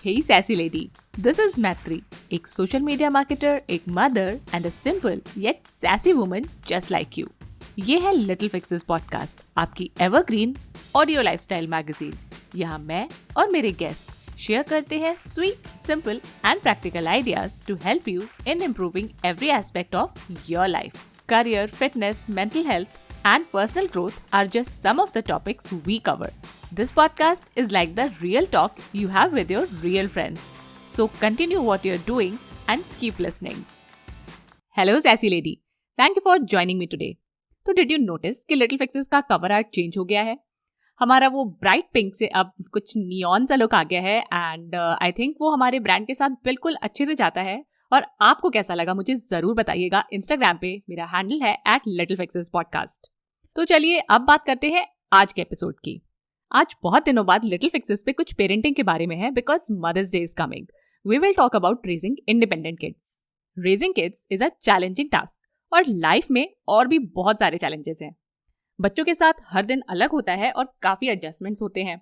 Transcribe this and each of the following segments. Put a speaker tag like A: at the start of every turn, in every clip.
A: Hey sassy lady, this is Matri, एक social media marketer, एक mother and a simple yet sassy woman just like you. ये है Little Fixes podcast, आपकी evergreen audio lifestyle magazine. यहाँ मैं और मेरे guest शेयर करते हैं sweet, simple and practical ideas to help you in improving every aspect of your life. Career, fitness, mental health and personal growth are just some of the topics we cover. This podcast is like the real talk you have with your real friends. So continue what you're doing and keep listening. Hello sassy lady. Thank you for joining me today. तो did you notice कि Little Fixes का cover art change हो गया है? हमारा वो bright pink से अब कुछ neon सा look आ गया है and I think वो हमारे brand के साथ बिल्कुल अच्छे से जाता है. और आपको कैसा लगा मुझे जरूर बताइएगा. Instagram पे मेरा हैंडल है @LittleFixesPodcast. तो चलिए अब बात करते हैं आज के एपिसोड की. आज बहुत दिनों बाद लिटिल फिक्सेस पे कुछ पेरेंटिंग के बारे में है because mother's day is coming. We will talk about raising independent kids. Raising kids is a challenging task और लाइफ में और भी बहुत सारे चैलेंजेस हैं. बच्चों के साथ हर दिन अलग होता है और काफी एडजस्टमेंट्स होते हैं.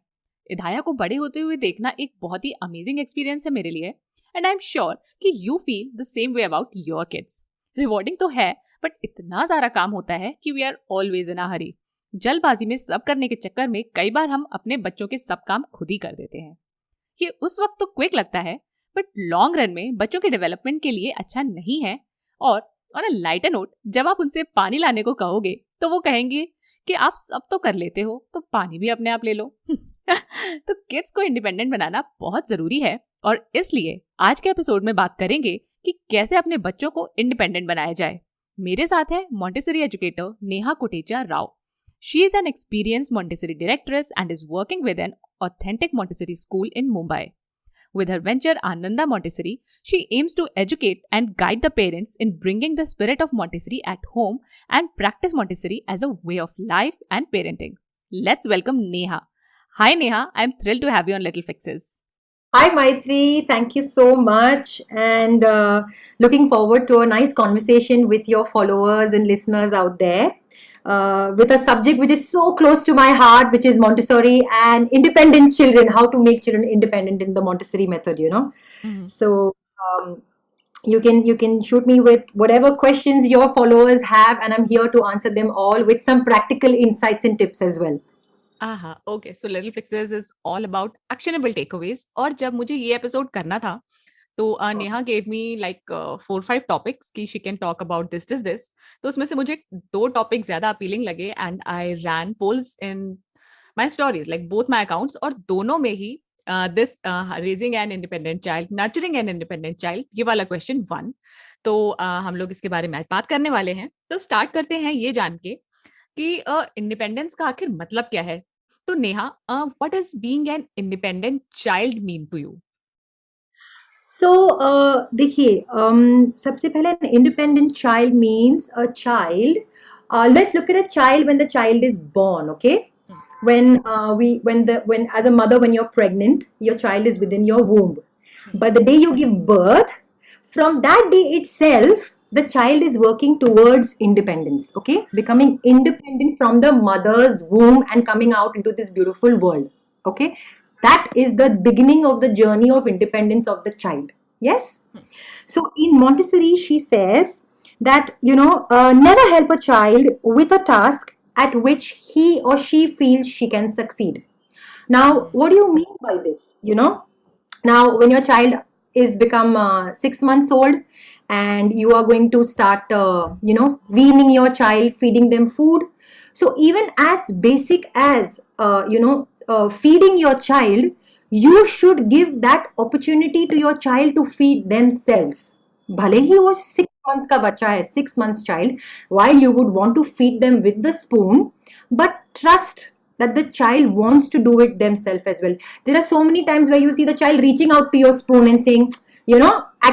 A: इधाया को बड़े होते हुए देखना एक बहुत ही अमेजिंग एक्सपीरियंस है मेरे लिए एंड आई एम श्योर कि you feel the same way about your kids. Rewarding तो है बट इतना सारा काम होता है कि वी आर ऑलवेज इन अ हरी. जल्दबाजी में सब करने के चक्कर में कई बार हम अपने बच्चों के सब काम खुद ही कर देते हैं. ये उस वक्त तो क्विक लगता है बट लॉन्ग रन में बच्चों के डेवलपमेंट के लिए अच्छा नहीं है. और ऑन अ लाइटर नोट, जब आप उनसे पानी लाने को कहोगे तो वो कहेंगे कि आप सब तो कर लेते हो तो पानी भी अपने आप ले लो. तो किड्स को इंडिपेंडेंट बनाना बहुत जरूरी है और इसलिए आज के एपिसोड में बात करेंगे कि कैसे अपने बच्चों को इंडिपेंडेंट बनाया जाए. मेरे साथ है Montessori educator Neha Kotecha Rao. She is an experienced Montessori Directress and is working with an authentic Montessori school in Mumbai. With her venture Ananda Montessori, she aims to educate and guide the parents in bringing the spirit of Montessori at home and practice Montessori as a way of life and parenting. Let's welcome Neha. Hi Neha, I'm thrilled to have you on Little Fixes.
B: Hi Maitri, thank you so much and looking forward to a nice conversation with your followers and listeners out there. With a subject which is so close to my heart, which is Montessori and independent children, how to make children independent in the Montessori method, you know. Mm-hmm. So you can shoot me with whatever questions your followers have and I'm here to answer them all with some practical insights and tips as well.
A: Okay, so Little Fixes is all about actionable takeaways. और जब मुझे ये episode करना था तो Neha gave me like 4-5 topics कि she can talk about this. तो उसमें से मुझे 2 टॉपिक ज्यादा अपीलिंग लगे and I ran polls in my stories, like both my accounts, और दोनों में ही this raising an independent child, nurturing an independent child, ये वाला question 1. तो हम लोग इसके बारे में आज बात करने वाले हैं. तो स्टार्ट करते हैं ये जान के कि इंडिपेंडेंस का आखिर मतलब क्या है. तो Neha, what does being an independent child mean to you?
B: So, देखिए, सबसे पहले independent child means a child. Let's look at a child when the child is born, okay? When as a mother, when you're pregnant, your child is within your womb. But the day you give birth, from that day itself, the child is working towards independence, okay? Becoming independent from the mother's womb and coming out into this beautiful world, okay? That is the beginning of the journey of independence of the child. Yes? So in Montessori, she says that, never help a child with a task at which he or she feels she can succeed. Now, what do you mean by this? Now when your child is become 6 months old and you are going to start, weaning your child, feeding them food. So even as basic as, feeding your child, you should give that opportunity to your child to feed themselves. भले ही वो 6 months का बच्चा है, 6 months child, while you would want to feed them with the spoon, but trust that the child wants to do it themselves as well. There are so many times where you see the child reaching out to your spoon and saying,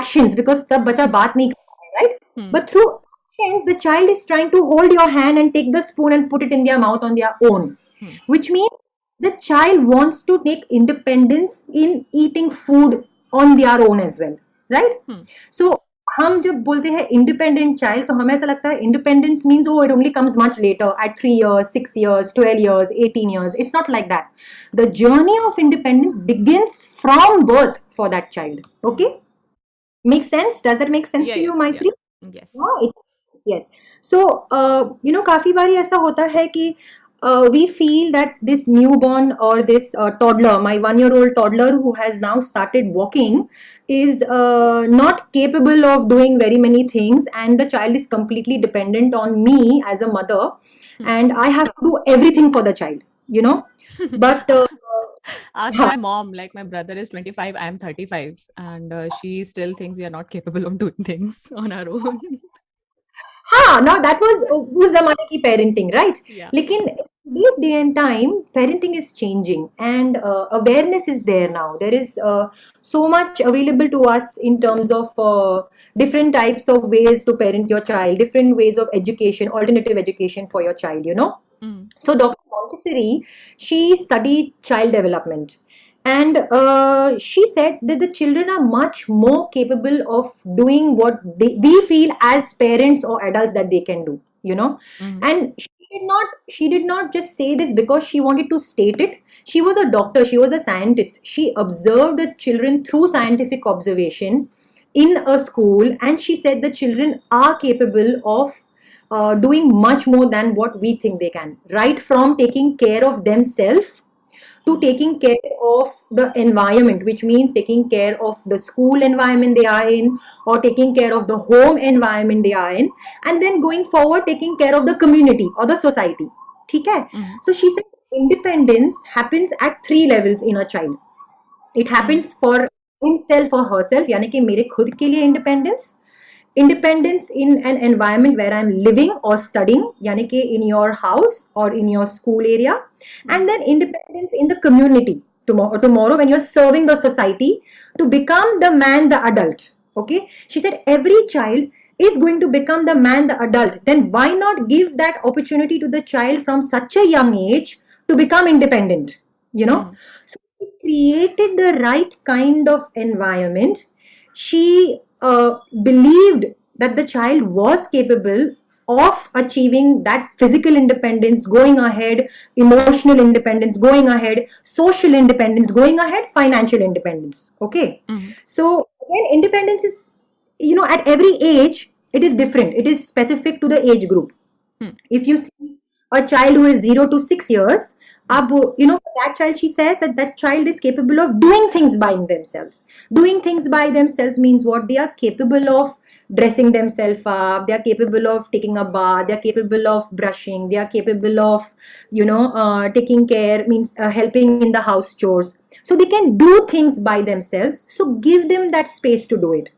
B: actions, because तब बच्चा बात नहीं करता है, right? But through actions, the child is trying to hold your hand and take the spoon and put it in their mouth on their own, which means the child wants to take independence in eating food on their own as well, right? So हम जब बोलते हैं independent child तो हमें ऐसा लगता है independence means oh it only comes much later at 3 years, 6 years, 12 years, 18 years. It's not like that. The journey of independence begins from birth for that child. Okay? Makes sense? Does that make sense
A: Yeah,
B: to
A: yeah,
B: you,
A: yeah.
B: Maitri?
A: Yes.
B: हाँ, yes. So, काफी बारी ऐसा होता है कि we feel that this newborn or this toddler, my 1-year-old toddler who has now started walking, is not capable of doing very many things, and the child is completely dependent on me as a mother, and I have to do everything for the child, you know. But
A: Ask my mom, like my brother is 25, I am 35, and she still thinks we are not capable of doing things on our own.
B: हाँ now that was उस जमाने की parenting, right?
A: Yeah.
B: लेकिन this day and time parenting is changing, and awareness is there now. There is so much available to us in terms of different types of ways to parent your child, different ways of education, alternative education for your child, you know. So Dr. Montessori, she studied child development, and she said that the children are much more capable of doing what we feel as parents or adults that they can do, you know. And she did not just say this because she wanted to state it. She was a doctor, she was a scientist. She observed the children through scientific observation in a school, and she said the children are capable of doing much more than what we think they can, right from taking care of themselves to taking care of the environment, which means taking care of the school environment they are in, or taking care of the home environment they are in, and then going forward taking care of the community or the society. Okay? So she said independence happens at 3 levels in a child. It happens for himself or herself, यानी कि मेरे खुद के लिए independence, independence in an environment where I'm living or studying, yani ke in your house or in your school area, and then independence in the community tomorrow when you're serving the society to become the man, the adult. Okay, she said every child is going to become the man, the adult. Then why not give that opportunity to the child from such a young age to become independent, you know. So she created the right kind of environment. She believed that the child was capable of achieving that physical independence, going ahead, emotional independence, going ahead, social independence, going ahead, financial independence. Okay. So, again, independence is, at every age, it is different. It is specific to the age group. If you see a child who is 0 to 6 years, that child, she says that that child is capable of doing things by themselves. Doing things by themselves means what? They are capable of dressing themselves up, they are capable of taking a bath, they are capable of brushing, they are capable of, taking care, means helping in the house chores. So they can do things by themselves. So give them that space to do it.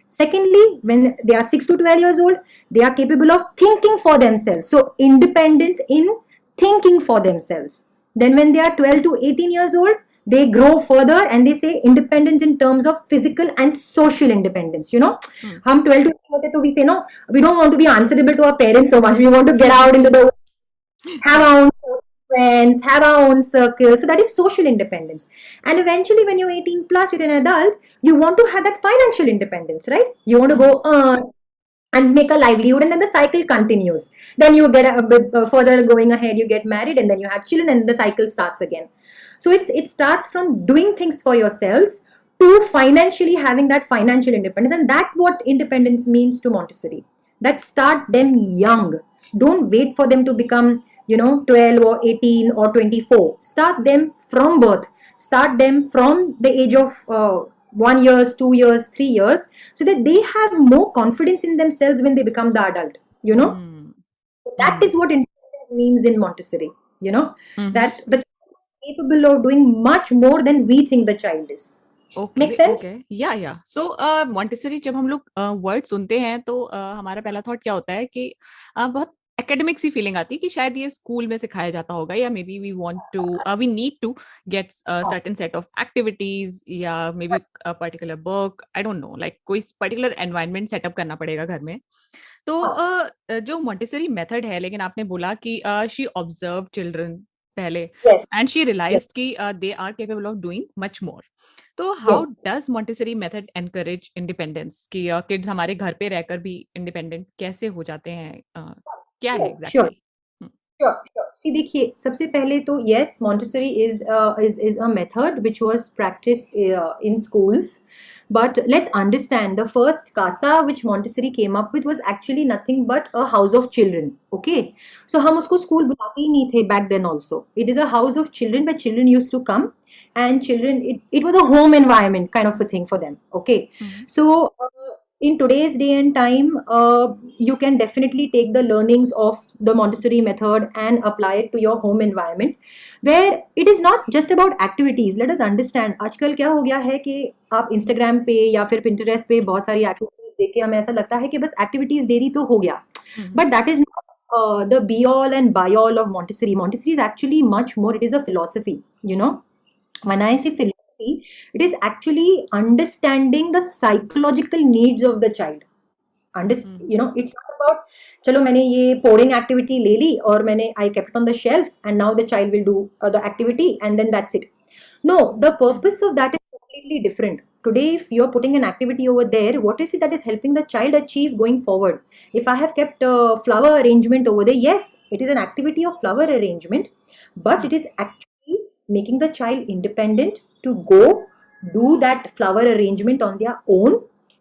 B: Secondly, when they are 6 to 12 years old, they are capable of thinking for themselves. So, independence in thinking for themselves. Then, when they are 12 to 18 years old, they grow further and they say independence in terms of physical and social independence. हम 12 to 18 होते तो we say no, we don't want to be answerable to our parents so much. We want to get out into the world, have our own friends, have our own circle. So that is social independence. And eventually, when you're 18 plus, you're an adult, you want to have that financial independence, right? You want to go earn and make a livelihood, and then the cycle continues. Then you get a bit further going ahead, you get married, and then you have children, and the cycle starts again. So it starts from doing things for yourselves to financially having that financial independence, and that's what independence means to Montessori. That start them young. Don't wait for them to become 12 or 18 or 24. Start them from birth. Start them from the age of 1 years, 2 years, 3 years, so that they have more confidence in themselves when they become the adult. That is what independence means in Montessori, that the child is capable of doing much more than we think the child is. Make
A: okay
B: sense?
A: Okay या सो Montessori जब हम लोग word सुनते हैं तो हमारा पहला thought क्या होता है कि बहुत एकेडमिक सी फीलिंग आती है कि शायद ये स्कूल में सिखाया जाता होगा, या may be we need to get certain set of activities, या may be particular book, I don't know, like कोई पर्टिकुलर एनवायरनमेंट सेटअप करना पड़ेगा घर में. तो जो मॉन्टेसरी मेथड है, लेकिन आपने बोला कि शी ऑब्जर्व चिल्ड्रन पहले,
B: Yes,
A: and she
B: yes,
A: realised कि they are capable of doing much more. तो how
B: yes.
A: Does Montessori method encourage independence कि किड्स हमारे घर पे रहकर भी इंडिपेंडेंट कैसे हो जाते हैं? क्या है
B: Sure, sure.
A: Exactly?
B: Sure, sure. See, देखिए सबसे पहले तो yes, Montessori is a method which was practiced in schools. But let's understand the first casa which Montessori came up with was actually nothing but a house of children. Okay, so हम उसको school बुलाते ही नहीं थे back then also. It is a house of children where children used to come, and children, it was a home environment kind of a thing for them. Okay, so in today's day and time, you can definitely take the learnings of the Montessori method and apply it to your home environment, where it is not just about activities. Let us understand, आजकल क्या हो गया है कि आप Instagram पे या फिर Pinterest पे बहुत सारी activities देख के हमें ऐसा लगता है कि बस activities दे दी तो हो गया. But that is not the be all and by all of Montessori. Montessori is actually much more. It is a philosophy, you know. When I say philosophy, it is actually understanding the psychological needs of the child. You know, it's not about चलो मैंने ये pouring activity ले ली और मैंने I kept it on the shelf and now the child will do the activity and then that's it. No, the purpose of that is completely different. Today, if you're putting an activity over there, what is it that is helping the child achieve going forward? If I have kept flower arrangement over there, yes, it is an activity of flower arrangement, but it is actually making the child independent to go do that flower arrangement on their own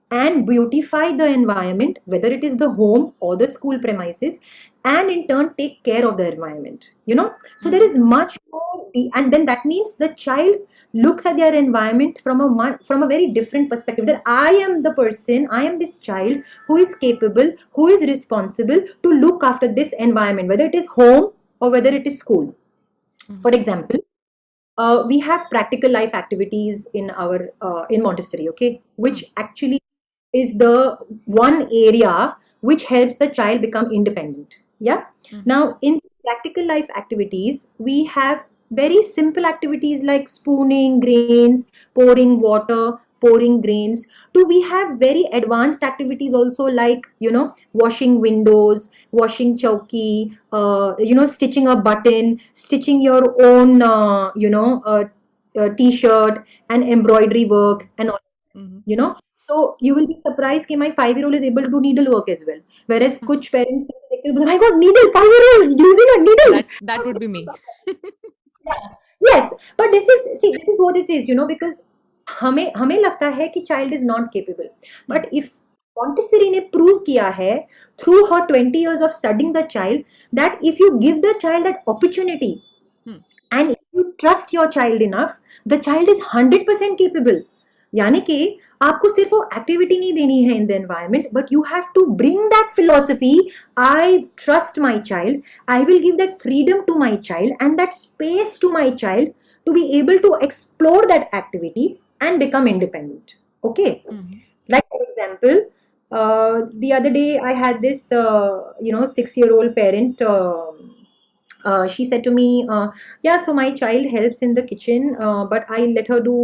B: and beautify the environment, whether it is the home or the school premises, and in turn take care of the environment, you know. So there is much more, and then that means the child looks at their environment from a very different perspective, that I am the person, I am this child who is capable, who is responsible to look after this environment, whether it is home or whether it is school. For example, we have practical life activities in our in Montessori, okay, which actually is the one area which helps the child become independent. Yeah. Now, in practical life activities, we have very simple activities like spooning grains, pouring water, pouring grains. Do we have very advanced activities also, like, you know, washing windows, washing chowki, you know, stitching a button, stitching your own, t-shirt and embroidery work and all, you know. So you will be surprised that my 5-year-old is able to do needle work as well. Whereas kuch parents, my God, needle, 5-year-old using a needle.
A: That would be me.
B: Yeah. Yes, but this is what it is, you know, because हमें लगता है कि child is not capable. But if Montessori ने prove किया है through her 20 years of studying the child, that if you give the child that opportunity and if you trust your child enough, the child is 100% capable. यानी कि आपको सिर्फ वो activity नहीं देनी है in the environment, but you have to bring that philosophy. I trust my child, I will give that freedom to my child and that space to my child to be able to explore that activity and become independent. Okay. Like, for example, the other day I had this 6-year-old parent. She said to me, yeah, so my child helps in the kitchen, but I let her do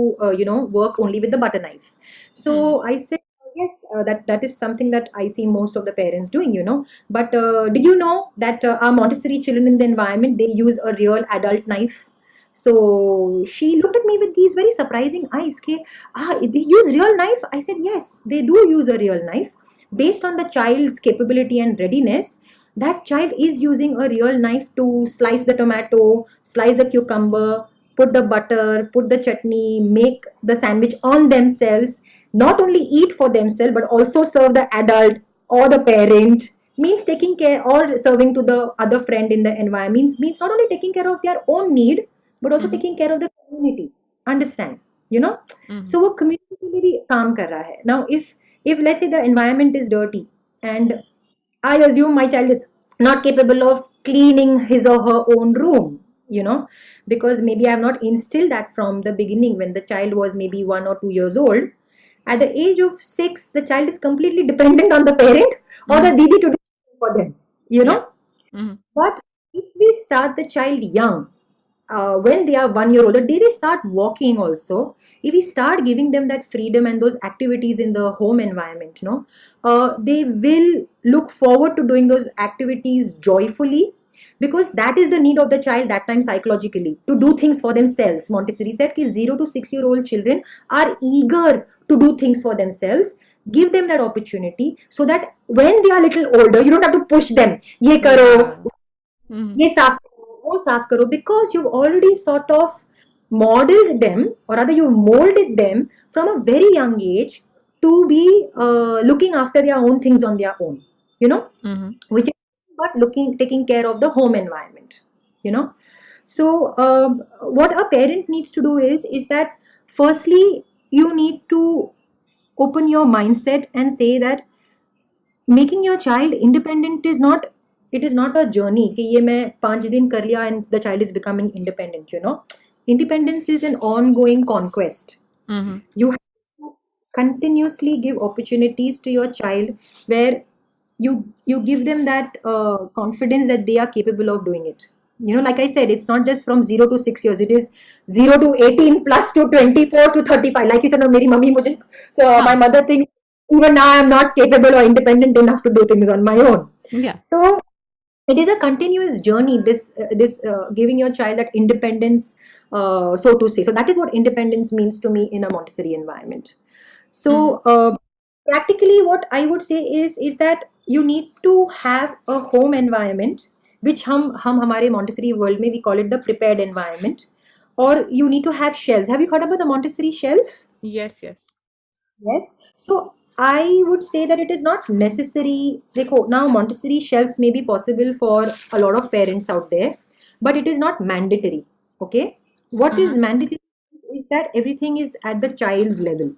B: work only with the butter knife. So I said, yes, that is something that I see most of the parents doing, you know. But did you know that our Montessori children in the environment, they use a real adult knife? So she looked at me with these very surprising eyes. They use real knife? I said, yes, they do use a real knife. Based on the child's capability and readiness, that child is using a real knife to slice the tomato, slice the cucumber, put the butter, put the chutney, make the sandwich on themselves. Not only eat for themselves, but also serve the adult or the parent. Means taking care or serving to the other friend in the environment. Means not only taking care of their own need, but also taking care of the community. Understand? You know? So वो community के लिए भी काम कर रहा है. Now, if let's say the environment is dirty and I assume my child is not capable of cleaning his or her own room, you know, because maybe I have not instilled that from the beginning when the child was maybe 1 or 2 years old. At the age of 6, the child is completely dependent on the parent or the didi to do for them, you know. But if we start the child young, when they are 1 year old, the day they start walking also, if we start giving them that freedom and those activities in the home environment, you know, they will look forward to doing those activities joyfully, because that is the need of the child that time psychologically to do things for themselves. Montessori said that 0 to 6 year old children are eager to do things for themselves. Give them that opportunity so that when they are little older, you don't have to push them. Ye karo,
A: Yeah. Mhm.
B: ये साफ करो, वो साफ करो, because you've already sort of modeled them, or rather you molded them from a very young age to be looking after their own things on their own, you know,
A: Mhm.
B: which is but taking care of the home environment, you know. So what a parent needs to do is that firstly you need to open your mindset and say that making your child independent is not, it is not a journey कि ये मैं 5 दिन कर लिया and the child is becoming independent, you know. Independence is an ongoing conquest.
A: Mhm.
B: You have to continuously give opportunities to your child where you give them that confidence that they are capable of doing it, you know. Like I said, it's not just from 0 to 6 years, it is 0 to 18 plus to 24 to 35. Like you said, no, मेरी mummy मुझे, so my
A: हाँ.
B: mother thinks even now I'm not capable or independent enough to do things on my own.
A: Yeah.
B: So it is a continuous journey, this giving your child that independence, so to say. So that is what independence means to me in a Montessori environment. So
A: Mhm.
B: practically what I would say is that you need to have a home environment which हम हमारे Montessori world में we call it the prepared environment, or you need to have shelves. Have you heard about the Montessori shelf?
A: Yes, yes.
B: Yes. So I would say that it is not necessary. देखो, now Montessori shelves may be possible for a lot of parents out there, but it is not mandatory. Okay. What is
A: Uh-huh.
B: mandatory is that everything is at the child's level.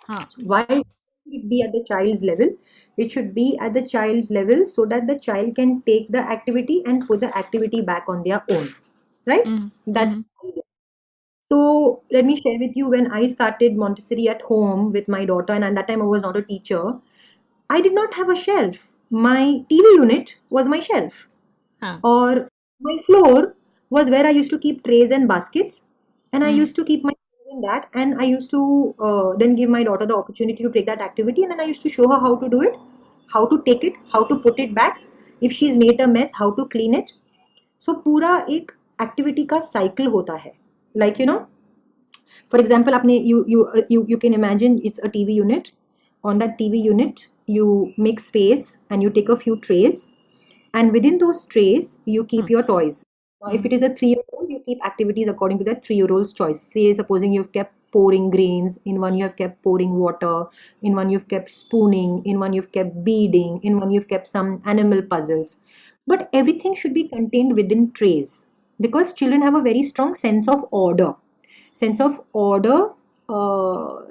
A: हाँ.
B: Why should it be at the child's level? It should be at the child's level so that the child can take the activity and put the activity back on their own. Right?
A: Mhm.
B: That's
A: Mhm.
B: the idea. So let me share with you when I started Montessori at home with my daughter, and at that time I was not a teacher. I did not have a shelf. My TV unit was my shelf,
A: हाँ.
B: or my floor was where I used to keep trays and baskets, and I
A: Mhm.
B: used to keep my children in that, and I used to then give my daughter the opportunity to take that activity, and then I used to show her how to do it, how to take it, how to put it back. If she's made a mess, how to clean it. So पूरा एक activity का cycle होता है. Like, you know, for example, आपने you can imagine it's a TV unit. On that TV unit, you make space and you take a few trays, and within those trays, you keep
A: Mhm.
B: your toys. Now, if it
A: Mhm.
B: is a 3-year-old, you keep activities according to that 3-year-old's choice. Say, supposing you've kept pouring grains, in one you have kept pouring water, in one you've kept spooning, in one you've kept beading, in one you've kept some animal puzzles. But everything should be contained within trays because children have a very strong sense of order. Sense of order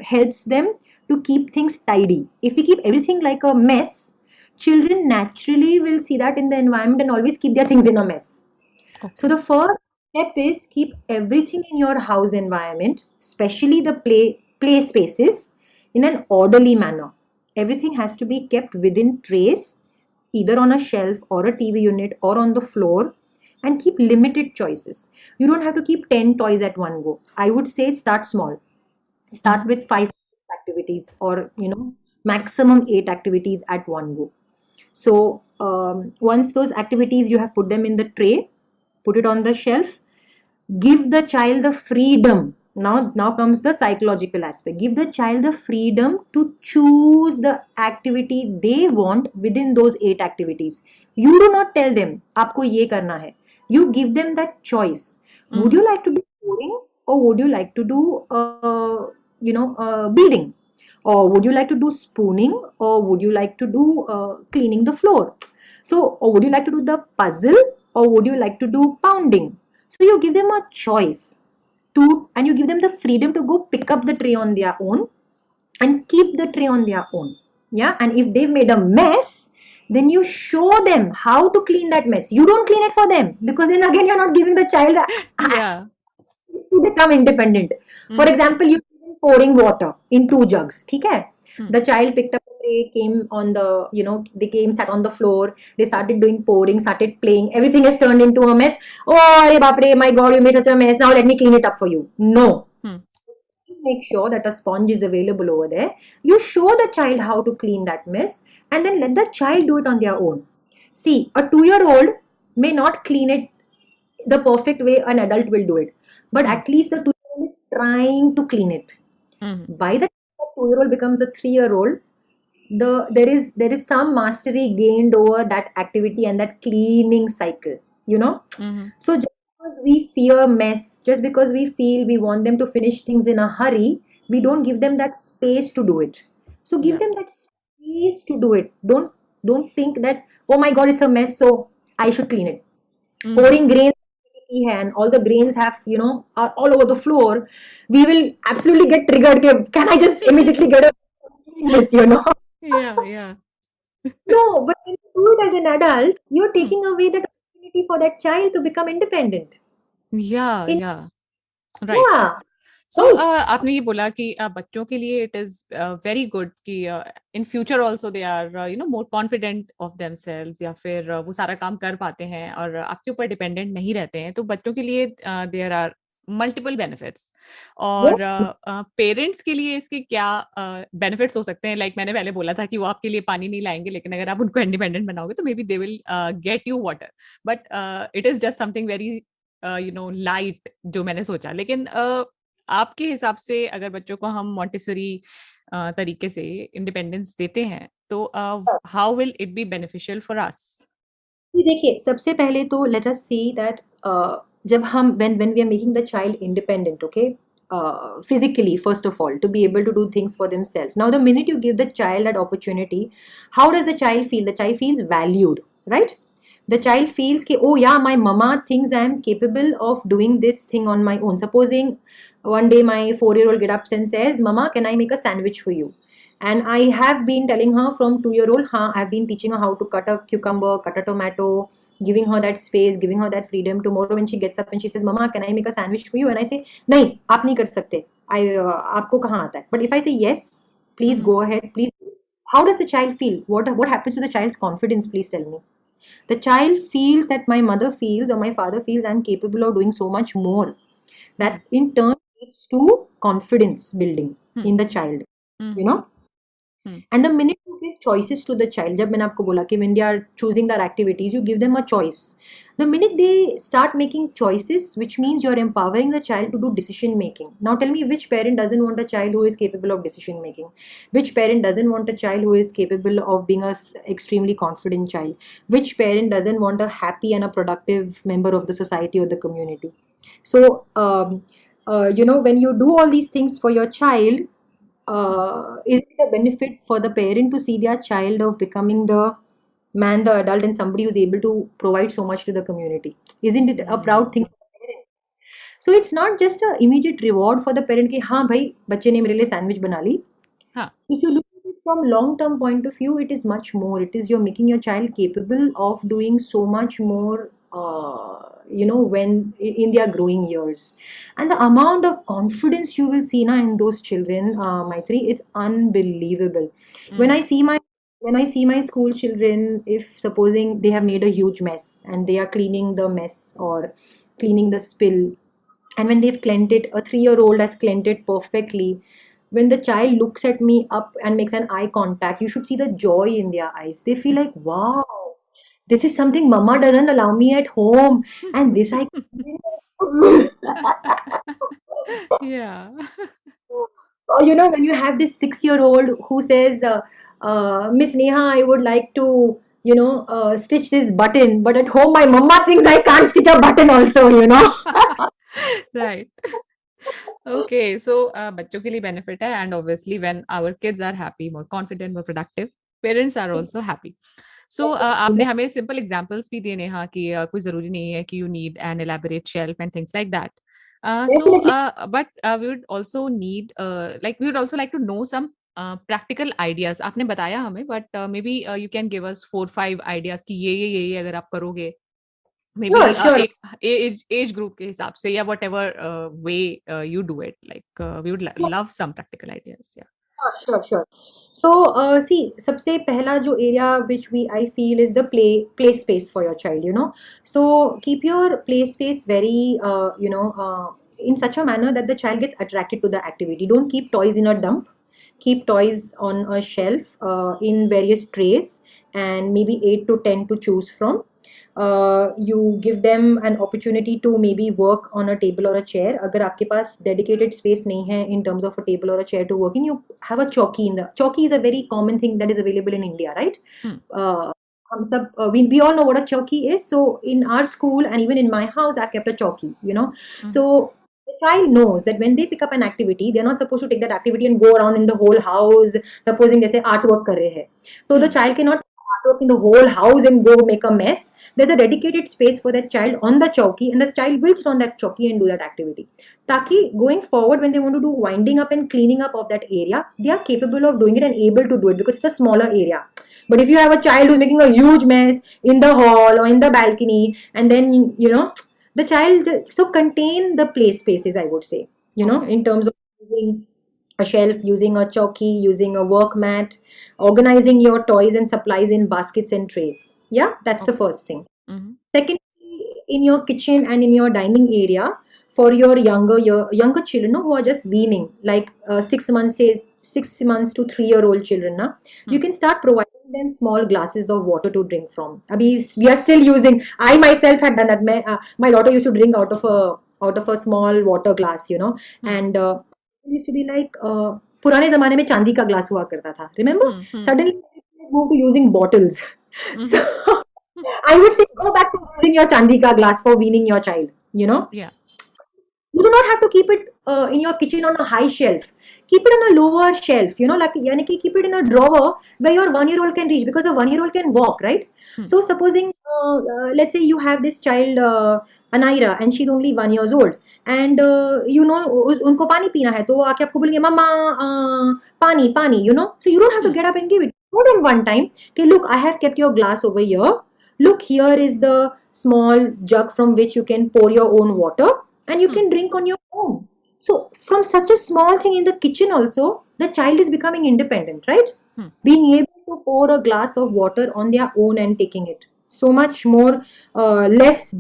B: helps them to keep things tidy. If we keep everything like a mess, children naturally will see that in the environment and always keep their things in a mess. So
A: Okay.
B: the first step is keep everything in your house environment, especially the play spaces, in an orderly manner. Everything has to be kept within trays, either on a shelf or a TV unit or on the floor, and keep limited choices. You don't have to keep 10 toys at one go. I would say start small. Start
A: Mhm.
B: with 5 activities, or maximum 8 activities at one go. So once those activities you have put them in the tray, put it on the shelf, give the child the freedom. Now comes the psychological aspect. Give the child the freedom to choose the activity they want within those 8 activities. You do not tell them आपको ये करना है. You give them that choice. Would
A: Mhm.
B: you like to do coding, or would you like to do beading, or would you like to do spooning, or would you like to do cleaning the floor? So, or would you like to do the puzzle, or would you like to do pounding? So you give them a choice and you give them the freedom to go pick up the tray on their own and keep the tray on their own. Yeah. And if they've made a mess, then you show them how to clean that mess. You don't clean it for them, because then again, you're not giving the child
A: Yeah.
B: to become independent. For
A: Mhm.
B: example, you pouring water in 2 jugs. ठीक है?
A: Hmm.
B: The child picked up the tray, came on they came, sat on the floor. They started doing pouring, started playing. Everything has turned into a mess. Oh, arey baap re, my God, you made such a mess. Now let me clean it up for you. No.
A: Hmm.
B: Make sure that a sponge is available over there. You show the child how to clean that mess, and then let the child do it on their own. See, a 2-year-old may not clean it the perfect way an adult will do it, but
A: Hmm.
B: at least the 2-year-old is trying to clean it.
A: Hmm.
B: By the time the 2-year-old becomes a 3-year-old, there is some mastery gained over that activity and that cleaning cycle, you know.
A: Hmm.
B: So just because we fear mess, just because we feel we want them to finish things in a hurry, we don't give them that space to do it. So give
A: Yeah.
B: them that space to do it. Don't think that, oh my god, it's a mess, so I should clean it.
A: Hmm.
B: Pouring grains and all the grains have, are all over the floor, we will absolutely get triggered. Can I just immediately get a clean this?
A: Yeah. Yeah.
B: No, but when you do it as an adult, you're
A: Hmm.
B: taking away that opportunity for that child to become independent.
A: Yeah.
B: In
A: Yeah. Right.
B: Yeah,
A: so
B: right.
A: आपने ये बोला कि बच्चों के लिए it is very good कि in future also they are more confident of themselves, या फिर वो सारा काम कर पाते हैं और आपके ऊपर डिपेंडेंट नहीं रहते हैं, तो बच्चों के लिए देयर आर मल्टीपल बेनिफिट्स। और
B: Yes.
A: पेरेंट्स के लिए इसके क्या बेनिफिट्स हो सकते हैं? लाइक मैंने पहले बोला था कि वो आपके लिए पानी नहीं लाएंगे, लेकिन अगर आप उनको इंडिपेंडेंट बनाओगे तो may be they will get you water, but it is just something very light जो मैंने सोचा। लेकिन आपके हिसाब से अगर बच्चों को हम मॉन्टेसरी तरीके से इंडिपेंडेंस देते हैं तो how will it be beneficial for us?
B: जी, देखिए, सबसे पहले तो लेट अस सी दैट जब हम when we are making the child independent, okay, physically first of all, to be able to do things for themselves. Now the minute you give the child that opportunity, how does the child feel? The child feels valued, right? The child feels कि oh yeah, my mama thinks I am capable of doing this thing on my own. Supposing one day my 4-year-old get up and says, mama, can I make a sandwich for you? And I have been telling her from 2-year-old, I've been teaching her how to cut a cucumber, cut a tomato, giving her that space, giving her that freedom. Tomorrow when she gets up and she says, Mama, can I make a sandwich for you? And I say, नहीं, आप नहीं कर सकते. आपको कहाँ आता है? But if I say yes, please go ahead, please. How does the child feel? What happens to the child's confidence? Please tell me. The child feels that my mother feels or my father feels I'm capable of doing so much more. That in turn leads to confidence building in the child. You know. And the minute you give choices to the child, जब मैंने आपको बोला कि when they are choosing their activities, you give them a choice. The minute they start making choices, which means you're empowering the child to do decision making. Now tell me, which parent doesn't want a child who is capable of decision making? Which parent doesn't want a child who is capable of being a extremely confident child? Which parent doesn't want a happy and a productive member of the society or the community? So, when you do all these things for your child, is it a benefit for the parent to see their child of becoming the man, the adult, and somebody who's able to provide so much to the community? Isn't it a proud thing for the parent? So it's not just a immediate reward for the parent कि हाँ भाई बच्चे ने मेरे लिए sandwich बना ली.
A: हाँ.
B: If you look at it from long term point of view, it is much more. It is you're making your child capable of doing so much more, when in their growing years. And the amount of confidence you will see now in those children, Maitri, is unbelievable. When I see my when I see my school children, if supposing they have made a huge mess and they are cleaning the mess or cleaning the spill, and when they've cleaned it, a 3-year-old has cleaned it perfectly. When the child looks at me up and makes an eye contact, you should see the joy in their eyes. They feel like, wow, this is something mama doesn't allow me at home, and this I
A: Yeah.
B: or when you have this 6-year-old who says, Miss Neha, I would like to stitch this button, but at home my mama thinks I can't stitch a button also.
A: Right. Okay, so बच्चों के लिए benefit है, and obviously when our kids are happy, more confident, more productive, parents are also happy. So आपने हमें simple examples भी दिए नेहा कि कोई जरूरी नहीं है कि you need an elaborate shelf and things like that.
B: Definitely.
A: But we would also need we would also like to know some practical ideas. आपने बताया हमें, but maybe you can give us 4-5 ideas कि ये अगर आप करोगे, maybe
B: Sure, sure.
A: एक age group के हिसाब से, या whatever way you do it, like we would love some practical ideas. या
B: Sure, sure. So, see, सबसे पहला जो area which I feel is the play space for your child. So keep your play space very, in such a manner that the child gets attracted to the activity. Don't keep toys in a dump. Keep toys on a shelf in various trays, and maybe 8 to 10 to choose from. You give them an opportunity to maybe work on a table or a chair. अगर आपके पास dedicated space नहीं है in terms of a table or a chair to work in, you have a chowki in the chowki is a very common thing that is available in India, right? Uh, हम सब we all know what a chowki is. So in our school and even in my house, I've kept a chowki. So the child knows that when they pick up an activity, they're not supposed to take that activity and go around in the whole house. Supposing जैसे artwork कर रहे हैं, so the child cannot artwork in the whole house and go make a mess. There's a dedicated space for that child on the chowki, and the child will sit on that chowki and do that activity. Taki going forward, when they want to do winding up and cleaning up of that area, they are capable of doing it and able to do it because it's a smaller area. But if you have a child who's making a huge mess in the hall or in the balcony, and then the child, so contain the play spaces, I would say,
A: Okay.
B: in terms of using a shelf, using a chowki, using a work mat, organizing your toys and supplies in baskets and trays. Yeah, that's the
A: Okay.
B: first thing.
A: Mm-hmm.
B: Secondly, in your kitchen and in your dining area, for your younger children, no, who are just weaning, like 6 months, say 6 months to 3-year-old children, na, you can start providing them small glasses of water to drink from. Abhi, we are still using. I myself had done that. My daughter used to drink out of a small water glass, and it used to be like पुराने जमाने में चांदी का glass हुआ करता था. Remember? Suddenly, we moved to using bottles. So I would say go back to using your chandika glass for weaning your child.
A: Yeah.
B: You do not have to keep it in your kitchen on a high shelf. Keep it on a lower shelf. Like yani ki keep it in a drawer where your 1-year-old can reach, because a 1-year-old can walk, right? So supposing let's say you have this child Anaira and she's only 1 years old, and उनको पानी पीना है, तो वो आके आपको बोलेंगे मम्मा पानी पानी, so you don't have to get up and give it. More than one time, okay, look, I have kept your glass over here. Look, here is the small jug from which you can pour your own water and you can drink on your own. So from such a small thing in the kitchen also, the child is becoming independent, right? Being able to pour a glass of water on their own and taking it. So much more less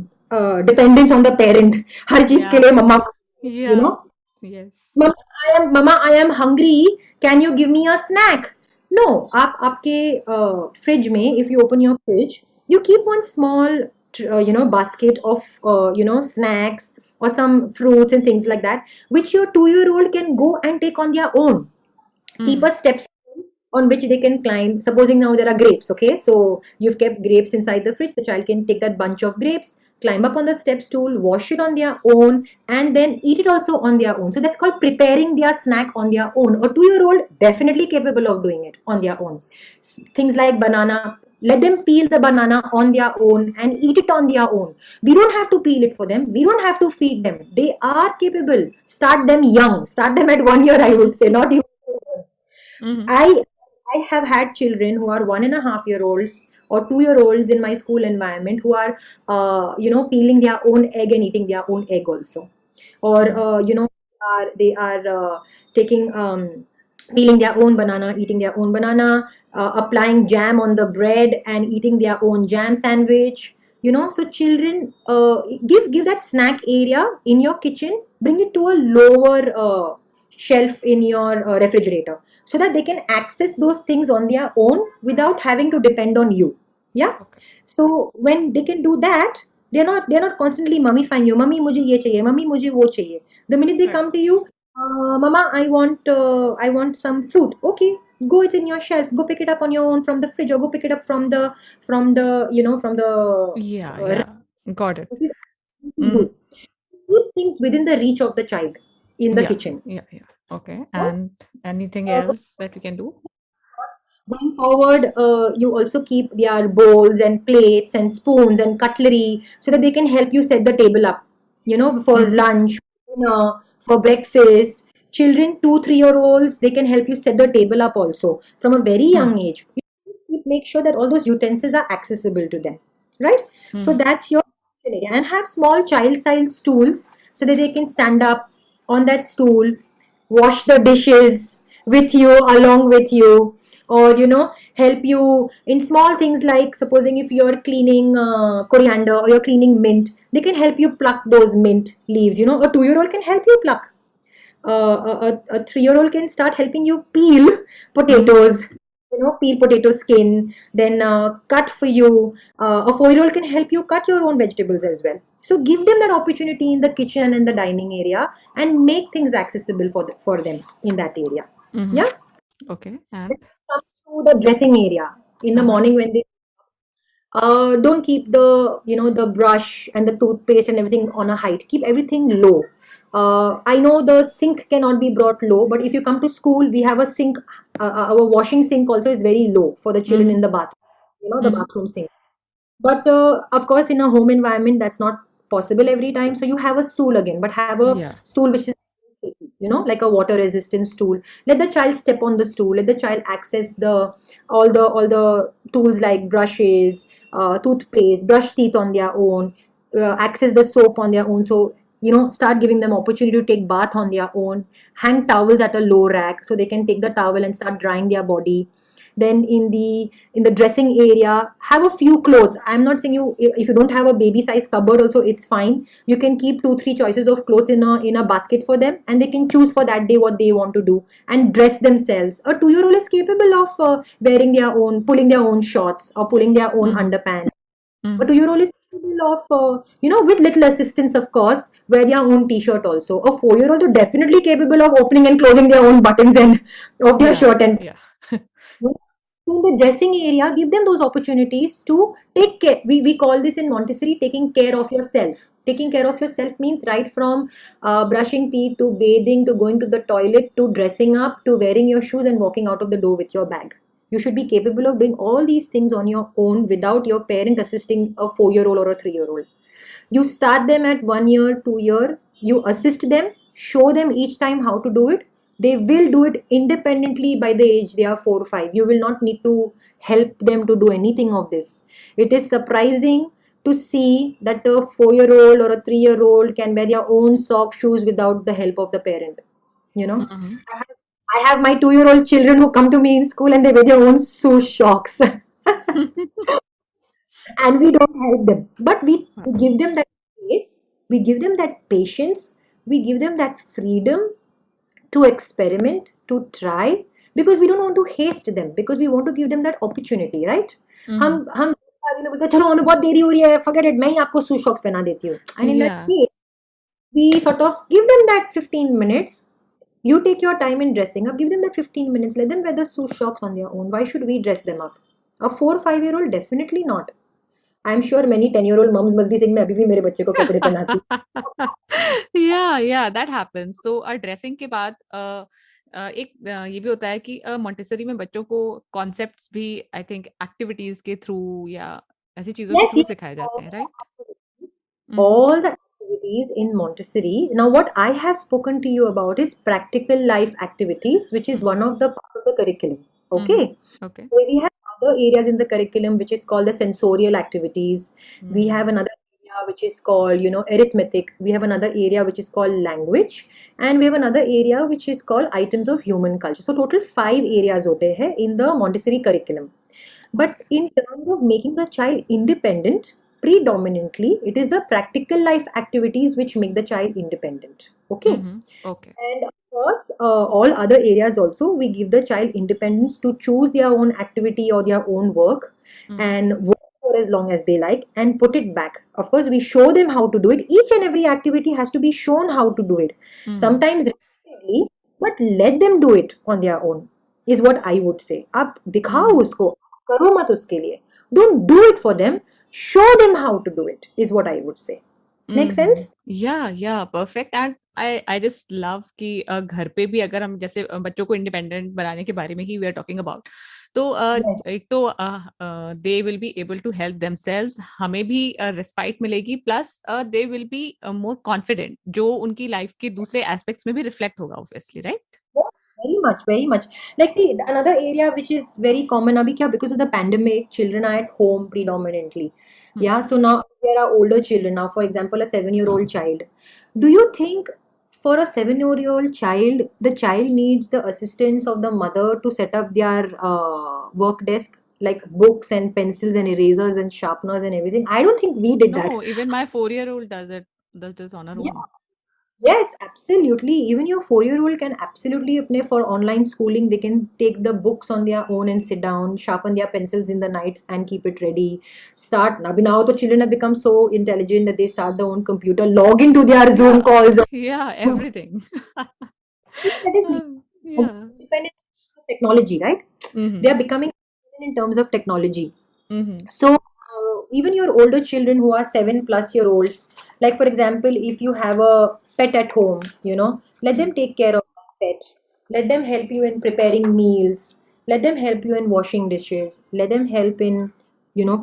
B: dependence on the parent. हर चीज के
A: Yeah.
B: लिए मम्मा,
A: Yeah. Yes.
B: Mama, I am hungry. Can you give me a snack? No, आपके fridge में, if you open your fridge, you keep one small basket of snacks or some fruits and things like that, which your 2-year-old can go and take on their own. Keep a step stool on which they can climb. Supposing now there are grapes, okay? So you've kept grapes inside the fridge. The child can take that bunch of grapes, climb up on the step stool, wash it on their own, and then eat it also on their own. So that's called preparing their snack on their own. A 2-year-old definitely capable of doing it on their own. Things like banana. Let them peel the banana on their own and eat it on their own. We don't have to peel it for them. We don't have to feed them. They are capable. Start them young. Start them at 1 year, I would say, not even 2 years. I I have had children who are 1.5-year-olds or 2-year-olds in my school environment who are peeling their own egg and eating their own egg also, or they are taking peeling their own banana, eating their own banana, applying jam on the bread and eating their own jam sandwich. So children, give that snack area in your kitchen, bring it to a lower shelf in your refrigerator, so that they can access those things on their own without having to depend on you. Yeah.
A: Okay.
B: So when they can do that, they're not constantly mummifying you. Mummy, मुझे ये चाहिए. Mummy, मुझे वो चाहिए. The minute they
A: Right.
B: come to you, Mama, I want some fruit. Okay, go. It's in your shelf. Go pick it up on your own from the fridge, or go pick it up from the
A: Yeah. Yeah. Got it.
B: do. Keep things within the reach of the child in the
A: Yeah.
B: kitchen.
A: Yeah. Yeah. Okay. And anything else that we can do?
B: Going forward, you also keep their bowls and plates and spoons and cutlery so that they can help you set the table up, for lunch, dinner, for breakfast. Children, 2-3-year-olds, they can help you set the table up also from a very young age. You make sure that all those utensils are accessible to them, right? So that's your area. And have small child-sized stools so that they can stand up on that stool, wash the dishes with you, along with you, or help you in small things, like supposing if you're cleaning coriander or you're cleaning mint, they can help you pluck those mint leaves. A 2-year-old can help you pluck. A 3-year-old can start helping you peel potatoes. peel potato skin, then cut for you. A 4-year-old can help you cut your own vegetables as well. So give them that opportunity in the kitchen and in the dining area, and make things accessible for them in that area.
A: Mm-hmm.
B: Yeah.
A: Okay.
B: Then
A: And
B: come to the dressing area in the
A: uh-huh.
B: morning when they don't keep the brush and the toothpaste and everything on a height. Keep everything low. I know the sink cannot be brought low, but if you come to school, we have a sink. Our washing sink also is very low for the children
A: Mm-hmm.
B: in the bath. The
A: Mm-hmm.
B: bathroom sink. But of course, in a home environment, that's not possible every time. So you have a stool again, but have a
A: Yeah.
B: stool which is, like a water resistant stool. Let the child step on the stool. Let the child access all the tools like brushes, toothpaste, brush teeth on their own, access the soap on their own. So start giving them opportunity to take bath on their own. Hang towels at a low rack so they can take the towel and start drying their body. Then in the dressing area, have a few clothes. I'm not saying if you don't have a baby size cupboard also, it's fine. You can keep 2 3 choices of clothes in a basket for them, and they can choose for that day what they want to do and dress themselves. A 2-year old is capable of wearing their own, pulling their own shorts or pulling their own
A: Mm-hmm.
B: underpants. A
A: Mm-hmm.
B: 2-year old is capable of with little assistance, of course, wear their own t-shirt also. A 4-year old is definitely capable of opening and closing their own buttons and of their
A: Yeah.
B: shirt. And
A: Yeah.
B: so in the dressing area, give them those opportunities to take care. We call this in Montessori taking care of yourself. Taking care of yourself means right from brushing teeth to bathing to going to the toilet to dressing up to wearing your shoes and walking out of the door with your bag. You should be capable of doing all these things on your own without your parent assisting a 4-year-old or a 3-year-old. You start them at 1 year, 2 year, you assist them, show them each time how to do it. They will do it independently by the age they are 4 or 5. You will not need to help them to do anything of this. It is surprising to see that a 4-year-old or a 3-year-old can wear their own sock shoes without the help of the parent. You know,
A: Mm-hmm.
B: I have, I have my 2-year-old children who come to me in school and they wear their own shoe socks. And we don't help them, but we give them that space, we give them that patience, we give them that freedom to experiment, to try, because we don't want to haste them, because we want to give them that opportunity, right?
A: Mm-hmm.
B: हम बोलते हैं, चलो हमें बहुत देरी हो रही है, forget it, मैं ही आपको शू शॉक्स पहना देती हूँ. And in that
A: Yeah.
B: case we sort of give them that 15 minutes. You take your time in dressing up, give them that 15 minutes, let them wear the shoe shocks on their own. Why should we dress them up? A 4 5 year old, definitely not. I'm sure many 10-year-old moms must be saying, मैं अभी भी मेरे बच्चे को कपड़े पहनाती
A: या या that happens तो ड्रेसिंग के बाद एक ये भी होता है कि मॉन्टेसरी में बच्चों को कॉन्सेप्ट्स भी आई थिंक एक्टिविटीज के थ्रू या ऐसी चीजों
B: हूँ.
A: के
B: Yes,
A: थ्रू
B: yes.
A: सिखाए जाते हैं right hmm
B: All the activities in Montessori. Now, what I have spoken to you about is practical life activities, which is one of the part of the curriculum. Okay.
A: Okay
B: We have other areas in the curriculum which is called the sensorial activities. We have another area which is called, arithmetic. We have another area which is called language, and we have another area which is called items of human culture. So total 5 areas hote hai in the Montessori curriculum. But
A: okay
B: in terms of making the child independent, predominantly it is the practical life activities which make the child independent. Okay.
A: Okay
B: And of course, all other areas also, we give the child independence to choose their own activity or their own work and work for as long as they like and put it back. Of course, we show them how to do it. Each and every activity has to be shown how to do it. Sometimes repeatedly, but let them do it on their own is what I would say. आप दिखाओ उसको, करो मत उसके लिए. Don't do it for them. Show them how to do it is what I would say. Make sense?
A: या perfect and I just love कि घर पे भी अगर हम जैसे बच्चों को इंडिपेंडेंट बनाने के बारे में ही वी आर टॉकिंग अबाउट तो
B: Yes.
A: एक तो they will be able to help themselves हमें भी रिस्पाइट मिलेगी plus they will be more confident जो उनकी लाइफ के दूसरे एस्पेक्ट्स में भी रिफ्लेक्ट होगा obviously right
B: Yeah, very much, very much. Like, see, another area which is very common abhi kya, because of the pandemic, children are at home predominantly. Yeah, so now there are older children. Now, for example, a 7-year-old child. Do you think for a 7-year-old child, the child needs the assistance of the mother to set up their work desk, like books and pencils and erasers and sharpeners and everything? I don't think we did
A: know
B: that.
A: Even my 4-year-old does it does this on her
B: Yeah.
A: own
B: Yes, absolutely. Even your 4-year-old can absolutely apply for online schooling. They can take the books on their own and sit down, sharpen their pencils in the night and keep it ready. Start now the children have become so intelligent that they start their own computer, log into their Zoom
A: Yeah,
B: calls.
A: yeah, everything.
B: That is
A: Yeah.
B: independent of technology, right? They
A: Mm-hmm.
B: are becoming independent in terms of technology.
A: Mm-hmm.
B: So, even your older children who are 7+ year olds, like for example, if you have a pet at home, let them take care of that pet. Let them help you in preparing meals. Let them help you in washing dishes. Let them help in,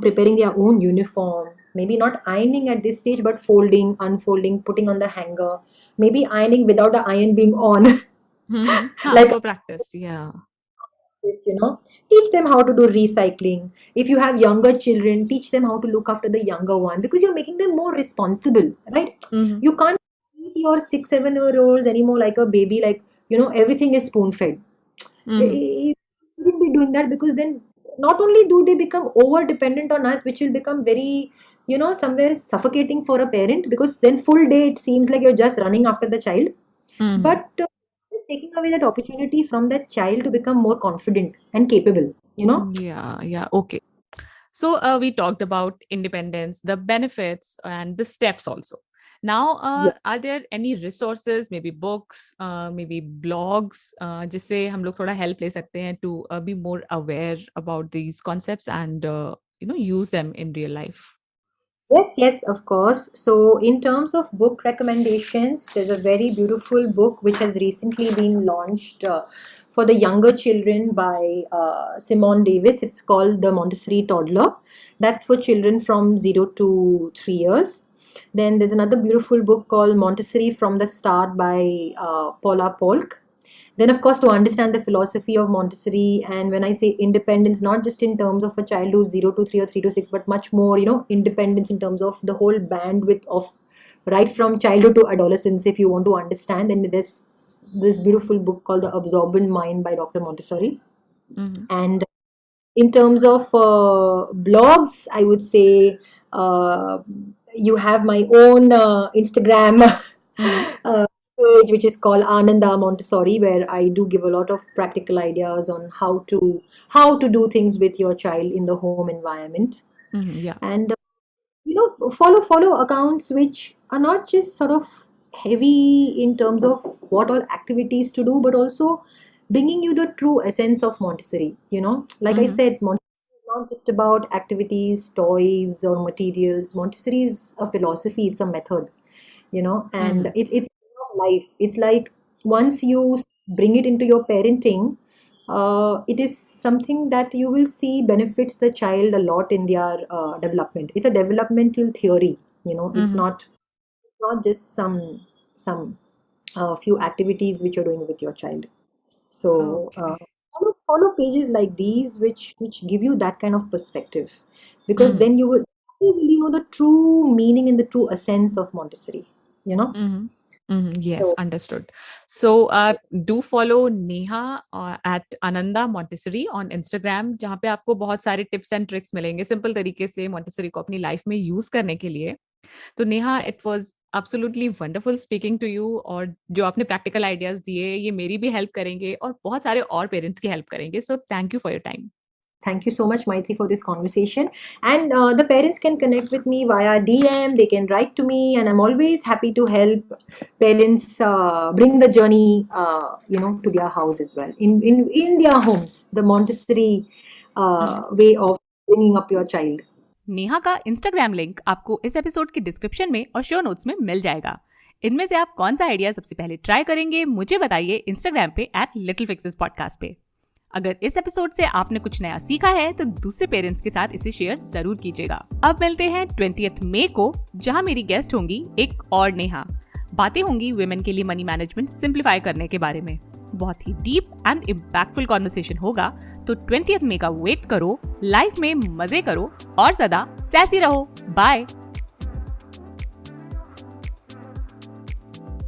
B: preparing their own uniform. Maybe not ironing at this stage, but folding, unfolding, putting on the hanger. Maybe ironing without the iron being on,
A: Mm-hmm.
B: like
A: For practice, yeah.
B: teach them how to do recycling. If you have younger children, teach them how to look after the younger one, because you're making them more responsible, right?
A: Mm-hmm.
B: You can't treat your 6 7 year olds anymore like a baby, like everything is spoon fed.
A: Mm-hmm.
B: You shouldn't be doing that, because then not only do they become over dependent on us, which will become very somewhere suffocating for a parent, because then full day it seems like you're just running after the child,
A: Mm-hmm.
B: but it's taking away that opportunity from that child to become more confident and capable.
A: Yeah, yeah, okay. So we talked about independence, the benefits, and the steps also. Now,
B: Yeah.
A: are there any resources, maybe books, maybe blogs, जिससे हम लोग थोड़ा help ले सकते हैं to be more aware about these concepts and use them in real life?
B: Yes, yes, of course. So, in terms of book recommendations, there's a very beautiful book which has recently been launched for the younger children by Simone Davis. It's called The Montessori Toddler. That's for children from 0 to 3 years. Then there's another beautiful book called Montessori from the Start by Paula Polk. Then, of course, to understand the philosophy of Montessori, and when I say independence, not just in terms of a child who's 0 to 3 or 3 to 6, but much more, independence in terms of the whole bandwidth of right from childhood to adolescence. If you want to understand, then there's this beautiful book called The Absorbent Mind by Dr. Montessori.
A: Mm-hmm.
B: And in terms of blogs, I would say uh, you have my own Instagram
A: Mm-hmm.
B: page, which is called Ananda Montessori, where I do give a lot of practical ideas on how to do things with your child in the home environment.
A: Mm-hmm. Yeah.
B: And follow accounts which are not just sort of heavy in terms of what all activities to do, but also bringing you the true essence of Montessori. Like I
A: Mm-hmm.
B: said, Montessori is not just about activities, toys, or materials. Montessori is a philosophy, it's a method, and
A: Mm-hmm.
B: it's life. It's like once you bring it into your parenting, it is something that you will see benefits the child a lot in their development. It's a developmental theory. It's
A: Mm-hmm.
B: not just some few activities which you're doing with your child. So
A: Okay.
B: follow pages like these which give you that kind of perspective, because
A: Mm-hmm.
B: then you will really know the true meaning and the true essence of Montessori. You know.
A: Mm-hmm. Mm-hmm. Yes,
B: So
A: understood. So do follow Neha at Ananda Montessori on Instagram, जहाँ पे आपको बहुत सारे tips and tricks मिलेंगे simple तरीके से Montessori को अपनी लाइफ में यूज करने के लिए. तो Neha, it was absolutely wonderful speaking to you, और जो आपने प्रैक्टिकल आइडियाज दिए ये मेरी भी हेल्प करेंगे और बहुत सारे और पेरेंट्स की हेल्प करेंगे. So thank you for your time.
B: thank you so much, Maitri, for this conversation. And the parents can connect with me via DM. They can write to me, and I'm always happy to help parents bring the journey, to their house as well. In their homes, the Montessori way of bringing up your child.
A: Neha का Instagram link आपको इस episode के description में और show notes में मिल जाएगा. इनमें से आप कौन सा आइडिया सबसे पहले ट्राई करेंगे मुझे बताइए इंस्टाग्राम पे @littleFixesPodcast पे. अगर इस एपिसोड से आपने कुछ नया सीखा है तो दूसरे पेरेंट्स के साथ इसे शेयर जरूर कीजिएगा. अब मिलते हैं 20 मई को, जहां मेरी गेस्ट होंगी एक और नेहा. बातें होंगी वुमेन के लिए मनी मैनेजमेंट सिंप्लीफाई करने के बारे में. बहुत ही डीप एंड इम्पैक्टफुल कॉन्वर्सेशन होगा. तो 20 मई का वेट करो, लाइफ में मजे करो और ज्यादा सैसी रहो. बाय.